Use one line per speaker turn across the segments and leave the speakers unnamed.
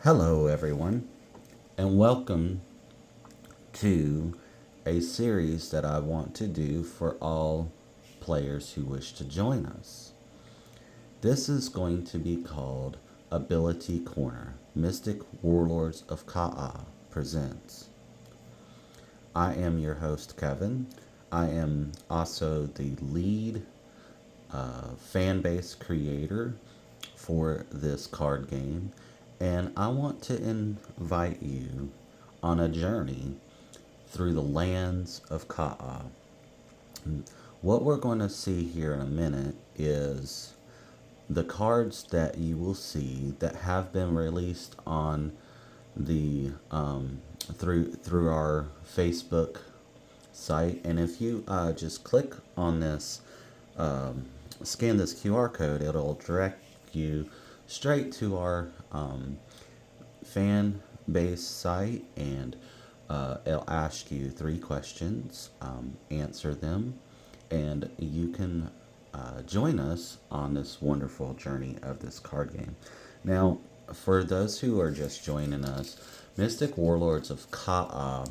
Hello, everyone, and welcome to a series that I want to do for all players who wish to join us. This is going to be called Ability Corner. Mystic Warlords of Ka'a presents. I am your host, Kevin. I am also the lead fan base creator for this card game, and I want to invite you on a journey through the lands of Ka'a. What we're going to see here in a minute is the cards that you will see that have been released on the through our Facebook site, and if you just click on this, scan this QR code, it'll direct you straight to our fan base site, and it'll ask you three questions. Answer them, and you can join us on this wonderful journey of this card game. Now, for those who are just joining us, Mystic Warlords of Ka'a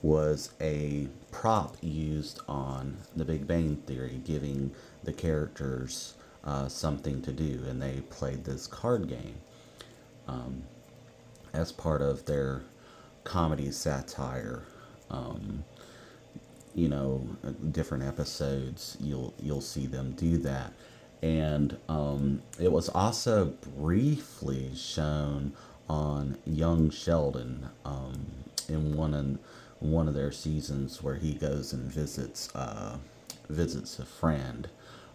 was a prop used on The Big Bang Theory, giving the characters something to do, and they played this card game as part of their comedy satire. Um, Different episodes, you'll see them do that, and it was also briefly shown on Young Sheldon in one of their seasons where he goes and visits a friend.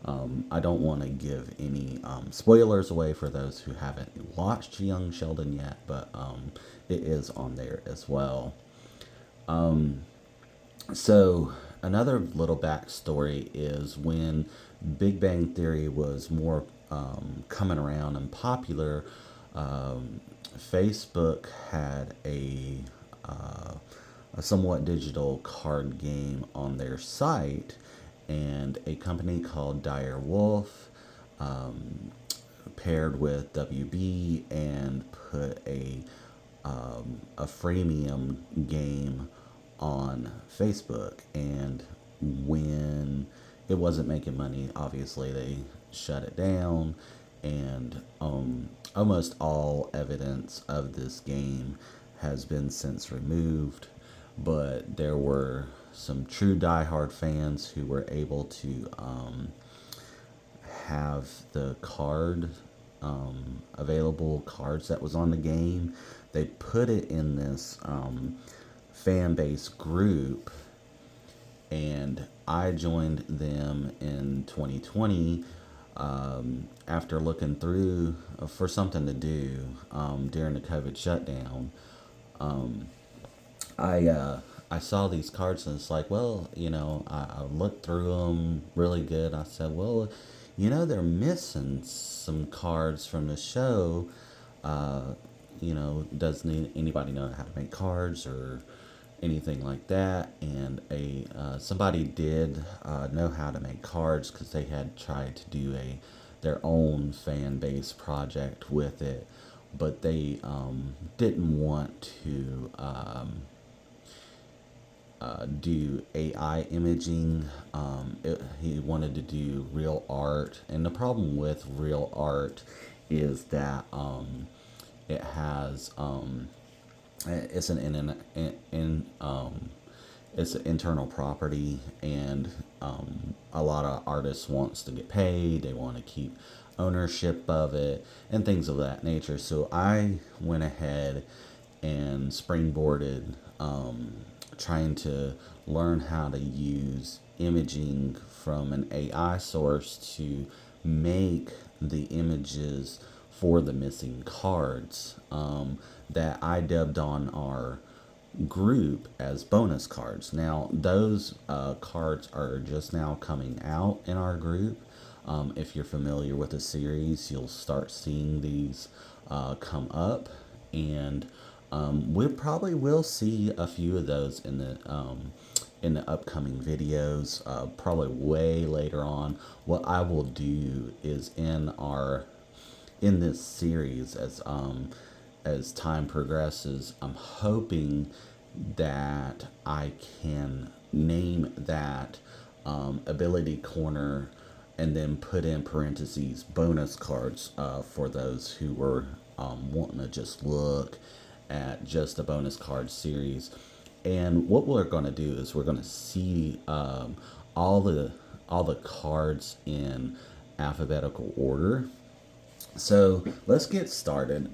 I don't want to give any spoilers away for those who haven't watched Young Sheldon yet, but it is on there as well. So, another little backstory is when Big Bang Theory was more coming around and popular, Facebook had a somewhat digital card game on their site, and a company called Dire Wolf paired with WB and put a freemium game on Facebook. And when it wasn't making money, obviously they shut it down, and almost all evidence of this game has been since removed. But there were some true diehard fans who were able to have the available cards that was on the game. They put it in this fan base group, and I joined them in 2020 after looking through for something to do during the COVID shutdown. I saw these cards, and it's like, well, I looked through them really good. I said, well, they're missing some cards from the show. Uh, doesn't anybody know how to make cards or anything like that? And a somebody did know how to make cards because they had tried to do their own fan base project with it, but they didn't want to do AI imaging. He wanted to do real art, and the problem with real art is that it has it's an it's an internal property, and a lot of artists wants to get paid. They want to keep ownership of it and things of that nature. So I went ahead and springboarded, trying to learn how to use imaging from an AI source to make the images for the missing cards, that I dubbed on our group as bonus cards. Now, those cards are just now coming out in our group. If you're familiar with the series, you'll start seeing these come up, and we probably will see a few of those in the upcoming videos. Probably way later on. What I will do is in this series, as as time progresses, I'm hoping that I can name that ability corner and then put in parentheses bonus cards for those who were wanting to just look at just the bonus card series. And what we're going to do is we're going to see all the all the cards in alphabetical order. So let's get started.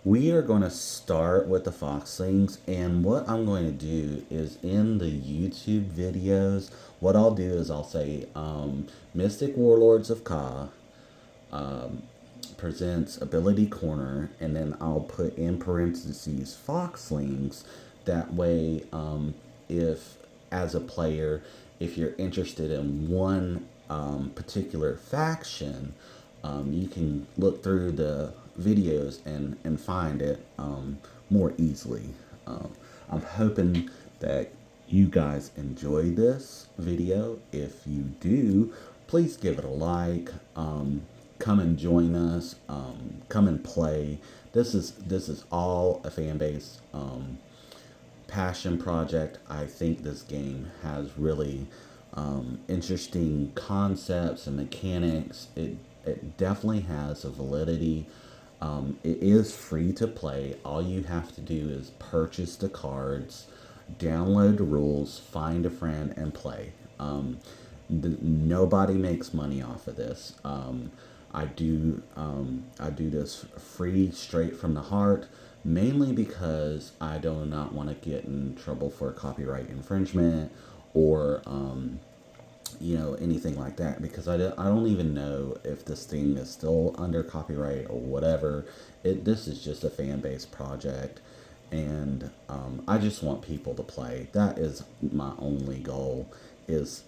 We are going to start with the Foxlings, and what I'm going to do is in the YouTube videos, what I'll do is I'll say Mystic Warlords of Ka'a presents Ability Corner, and then I'll put in parentheses Foxlings. That way, if as a player, if you're interested in one particular faction, you can look through the videos and find it more easily. I'm hoping that you guys enjoy this video. If you do, please give it a like. Come and join us. Come and play. This is all a fan base passion project. I think this game has really interesting concepts and mechanics. It definitely has a validity. It is free to play. All you have to do is purchase the cards, download the rules, find a friend, and play. Nobody makes money off of this. I do this free, straight from the heart, mainly because I do not want to get in trouble for copyright infringement or anything like that, because I don't even know if this thing is still under copyright or whatever. This is just a fan base project, and I just want people to play. That is my only goal, is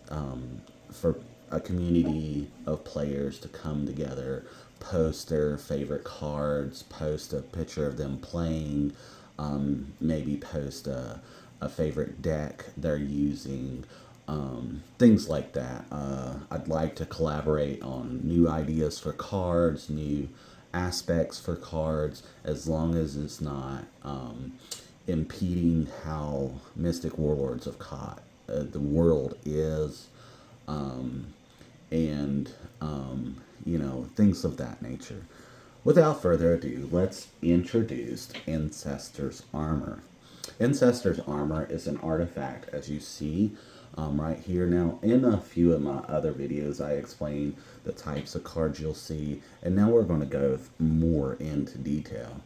for a community of players to come together, post their favorite cards, post a picture of them playing, maybe post a favorite deck they're using, things like that. I'd like to collaborate on new ideas for cards, new aspects for cards, as long as it's not impeding how Mystic Warlords of Ka'a, the world is, and things of that nature. Without further ado, let's introduce Ancestor's Armor. Ancestor's Armor is an artifact, as you see right here. Now, in a few of my other videos, I explain the types of cards you'll see, and now we're going to go more into detail.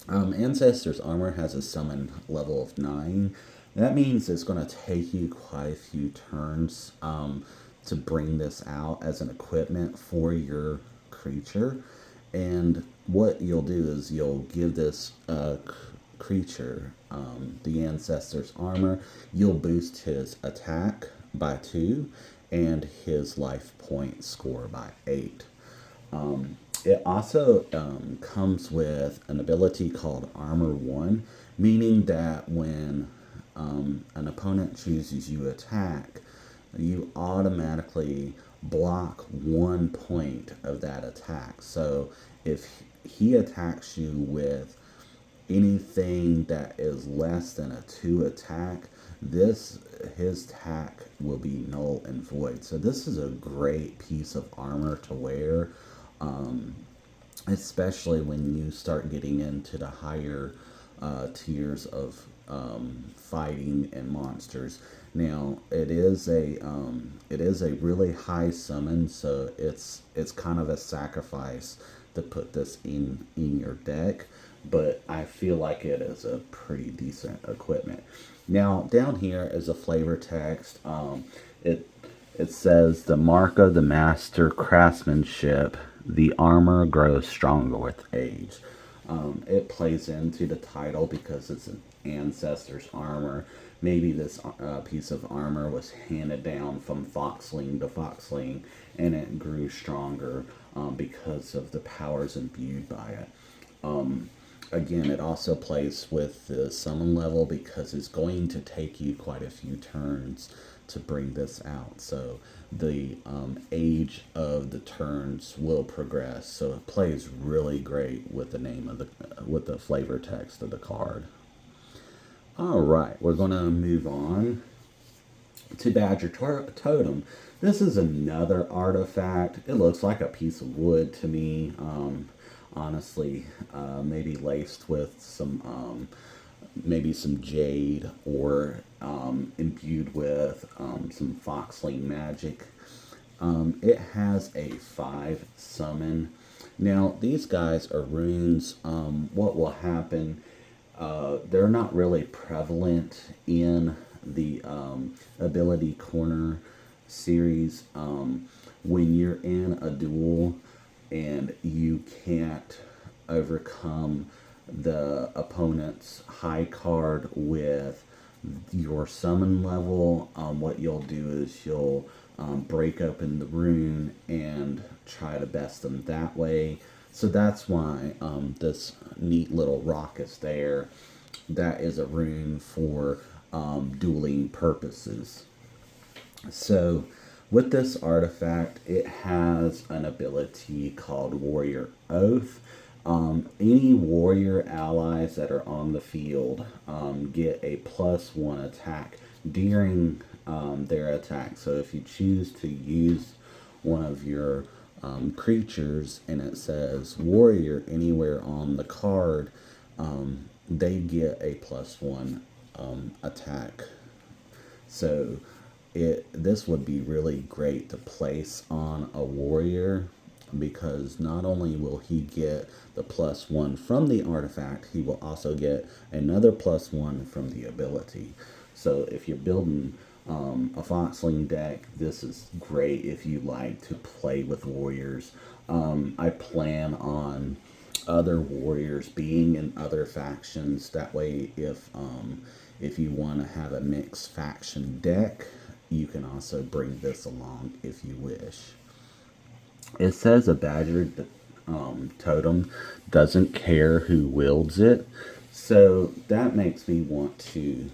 Ancestor's Armor has a summon level of 9. That means it's going to take you quite a few turns to bring this out as an equipment for your creature. And what you'll do is you'll give this creature the Ancestor's Armor. You'll boost his attack by 2 and his life point score by 8. It also comes with an ability called Armor 1, meaning that when an opponent chooses you attack, you automatically block 1 point of that attack. So if he attacks you with anything that is less than a 2 attack, his attack will be null and void. So this is a great piece of armor to wear, especially when you start getting into the higher tiers of fighting and monsters. Now it is a really high summon, so it's kind of a sacrifice to put this in your deck, but I feel like it is a pretty decent equipment. Now down here is a flavor text. It says the mark of the master craftsmanship. The armor grows stronger with age. It plays into the title because it's an Ancestor's Armor. Maybe this piece of armor was handed down from Foxling to Foxling, and it grew stronger because of the powers imbued by it. Again, it also plays with the summon level because it's going to take you quite a few turns to bring this out. So the age of the turns will progress. So it plays really great with the name of the with the flavor text of the card. All right, we're gonna move on to Badger Totem. This is another artifact. It looks like a piece of wood to me. Honestly, maybe laced with some maybe some jade, or imbued with some Foxling magic. It has a 5 summon. Now, these guys are runes. What will happen, they're not really prevalent in the ability corner series. When you're in a duel and you can't overcome the opponent's high card with your summon level, what you'll do is you'll break open the rune and try to best them that way. So that's why this neat little rock is there. That is a rune for dueling purposes. So with this artifact, it has an ability called Warrior Oath. Any warrior allies that are on the field get a +1 attack during their attack. So if you choose to use one of your creatures and it says warrior anywhere on the card, they get a +1 attack. So this would be really great to place on a warrior, because not only will he get the +1 from the artifact, he will also get another +1 from the ability. So if you're building a Foxling deck, this is great if you like to play with warriors. I plan on other warriors being in other factions. That way, if you want to have a mixed faction deck, you can also bring this along if you wish. It says a badger totem doesn't care who wields it. So that makes me want to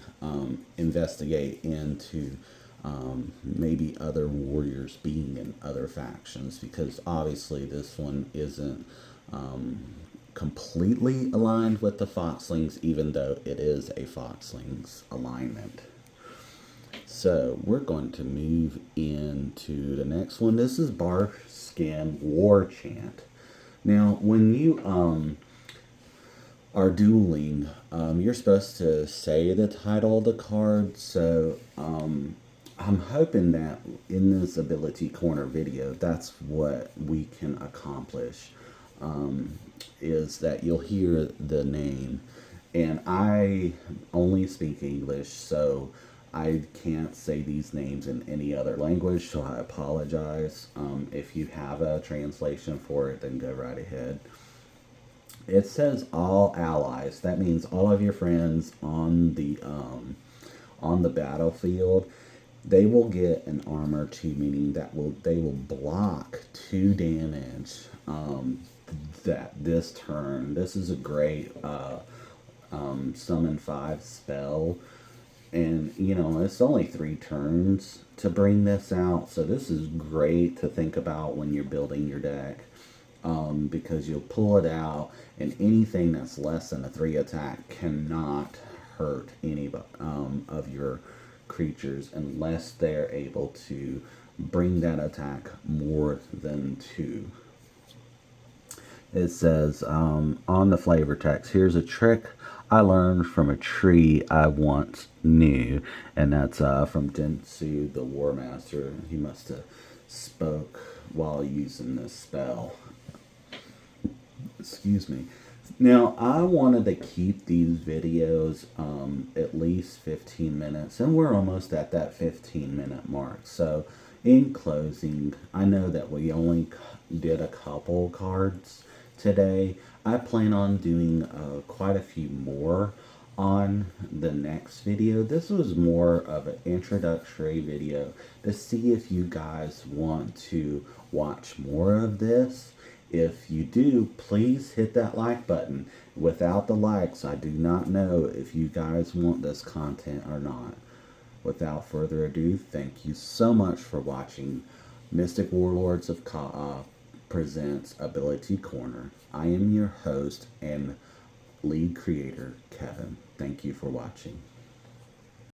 investigate into maybe other warriors being in other factions, because obviously this one isn't completely aligned with the Foxlings, even though it is a Foxlings alignment. So we're going to move into the next one. This is Barskin War Chant. Now, when you are dueling, you're supposed to say the title of the card. So I'm hoping that in this ability corner video, that's what we can accomplish. Is that you'll hear the name, and I only speak English, so I can't say these names in any other language, so I apologize. If you have a translation for it, then go right ahead. It says all allies. That means all of your friends on the battlefield. They will get an armor 2, meaning that they will block 2 damage that this turn. This is a great summon 5 spell. And, you know, it's only 3 turns to bring this out. So this is great to think about when you're building your deck. Because you'll pull it out, and anything that's less than a 3 attack cannot hurt any of your creatures unless they're able to bring that attack more than 2. It says on the flavor text, here's a trick I learned from a tree I once knew. And that's from Dentsu, the War Master. He must have spoke while using this spell. Excuse me. Now, I wanted to keep these videos at least 15 minutes, and we're almost at that 15-minute mark. So, in closing, I know that we only did a couple cards today. I plan on doing quite a few more on the next video. This was more of an introductory video to see if you guys want to watch more of this. If you do, please hit that like button. Without the likes, I do not know if you guys want this content or not. Without further ado, thank you so much for watching Mystic Warlords of Ka'a presents Ability Corner. I am your host and lead creator, Kevin. Thank you for watching.